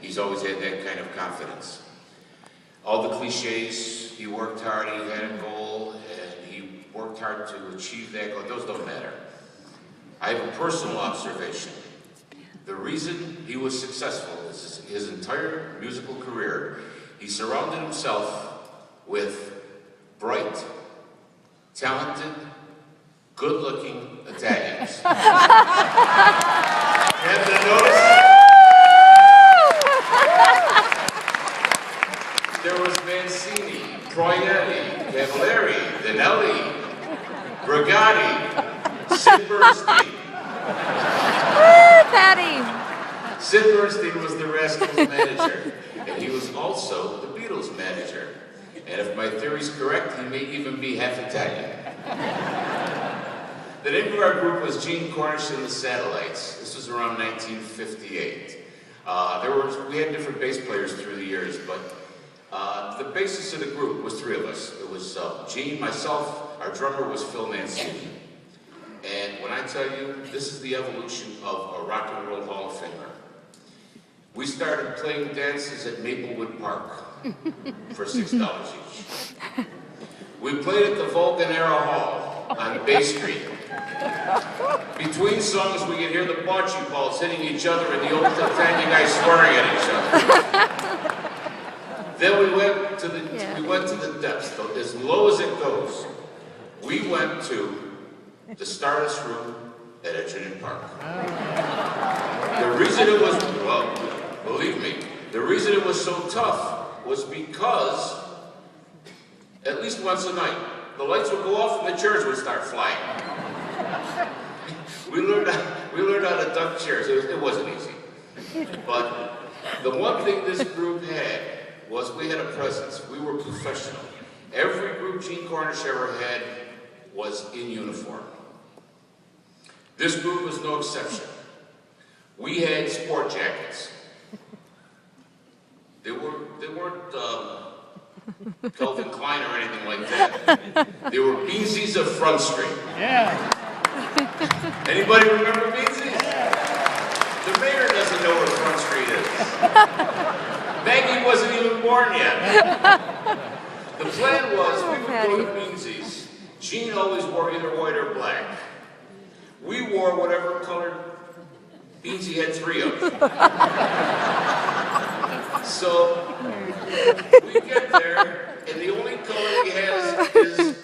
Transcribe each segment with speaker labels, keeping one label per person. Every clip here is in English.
Speaker 1: he's always had that kind of confidence. All the cliches, he worked hard, he had a goal, and he worked hard to achieve that goal. Those don't matter. I have a personal observation. The reason he was successful is his entire musical career, he surrounded himself with bright, talented, good-looking Italians. Happen to notice? There was Mancini, Proietti, Cavalieri, Danelli, Brigatti, Sid Bernstein.
Speaker 2: Patty!
Speaker 1: Sid Bernstein was the Rascals manager, and he was also the Beatles manager. And if my theory's correct, he may even be half Italian. The name of our group was Gene Cornish and the Satellites. This was around 1958. We had different bass players through the years, but the basis of the group was three of us. It was Gene, myself, our drummer was Phil Mancini. And when I tell you, this is the evolution of a rock and roll Hall of Famer. We started playing dances at Maplewood Park for $6 each. We played at the Vulcanera Hall on Bay Street. Between songs, we could hear the bocce balls hitting each other and the old Italian guys swearing at each other. Then we went to the depths, though, as low as it goes. We went to the Stardust Room at Edgerton Park. The reason it was, well, believe me, the reason it was so tough was because at least once a night, the lights would go off and the chairs would start flying. We learned how to duck chairs. It wasn't easy. But the one thing this group had was we had a presence. We were professional. Every group Gene Cornish ever had was in uniform. This group was no exception. We had sport jackets. They weren't Calvin Klein or anything like that. They were Beansies of Front Street.
Speaker 3: Yeah.
Speaker 1: Anybody remember Beansies? The mayor doesn't know where Front Street is. Maggie wasn't even born yet. The plan was we would go to Beansies. Gene always wore either white or black. We wore whatever color Beansy had three of. So we get there, and the only color he has is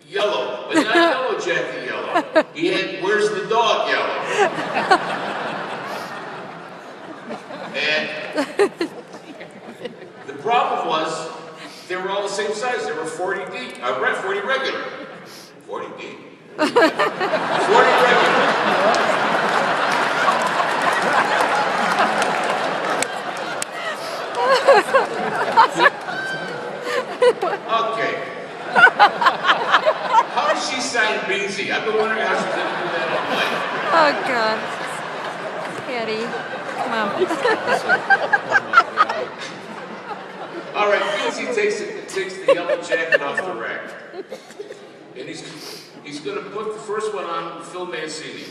Speaker 1: yellow, but not yellow jacket yellow. He had Where's the Dog yellow. And the problem was they were all the same size. They were 40 deep. 40 regular. 40 deep. 40 regular. Okay. How did she sign Beansy? I've been wondering how she's going to do that all night.
Speaker 2: Oh, God. Patty, come on.
Speaker 1: All right, Beansy takes the yellow jacket off the rack. And he's going to put the first one on Phil Mancini.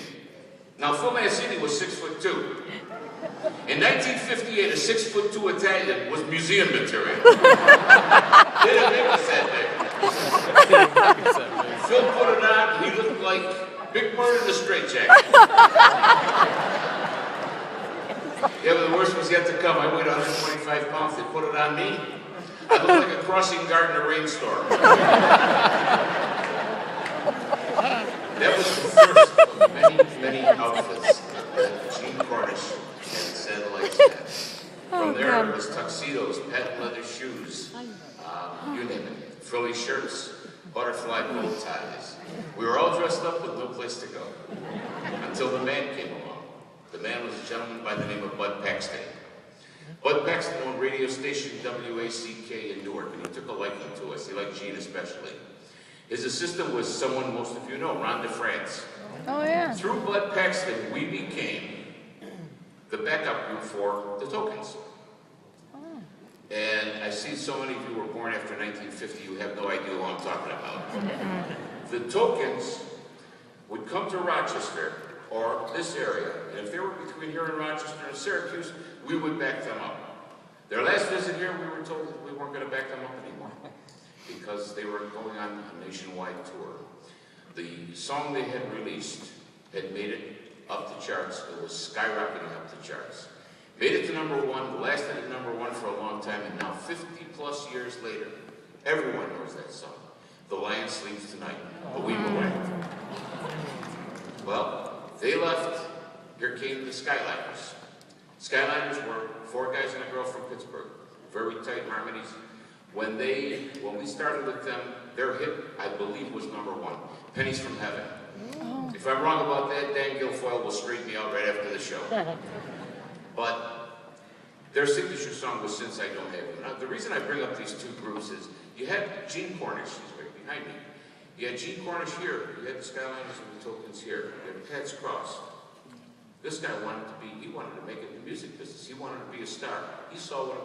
Speaker 1: Now, Phil Mancini was 6'2". In 1958, a 6'2" Italian was museum material. They didn't make us that big. Phil put it on, he looked like Big Bird in a straitjacket. Yeah, but the worst was yet to come. I weighed 125 pounds. They put it on me. I looked like a crossing guard in a rainstorm. That was the first of many, many outfits that Gene Cornish and the Satellites had. From there, it was tuxedos, patent leather shoes, you name it, frilly shirts, butterfly bow ties. We were all dressed up with no place to go. Until the man came along. The man was a gentleman by the name of Bud Paxton. Bud Paxton owned radio station WACK in Newark, and he took a liking to us. He liked Gene especially. His assistant was someone most of you know, Ron DeFrance.
Speaker 2: Oh, yeah.
Speaker 1: Through Bud Paxton, we became the backup group for the Tokens. And I see so many of you were born after 1950, you have no idea what I'm talking about. The Tokens would come to Rochester, or this area, and if they were between here and Rochester and Syracuse, we would back them up. Their last visit here, we were told that we weren't going to back them up anymore because they were going on a nationwide tour. The song they had released had made it up the charts. It was skyrocketing up the charts. Made it to #1, lasted at #1 for a long time, and now 50 plus years later, everyone knows that song. The Lion Sleeps Tonight, but we were right. Well, they left. Here came the Skyliners. Skyliners were 4 guys and a girl from Pittsburgh. Very tight harmonies. When we started with them, their hit, I believe, was #1, Pennies from Heaven.
Speaker 2: Oh.
Speaker 1: If I'm wrong about that, Dan Guilfoyle will straighten me out right after the show. But their signature song was Since I Don't Have You. Now, the reason I bring up these two groups is you had Gene Cornish, he's right behind me. You had Gene Cornish here, you had the Skyliners and the Tokens here, you had Pat's Cross. This guy wanted to make it in the music business. He wanted to be a star. He saw what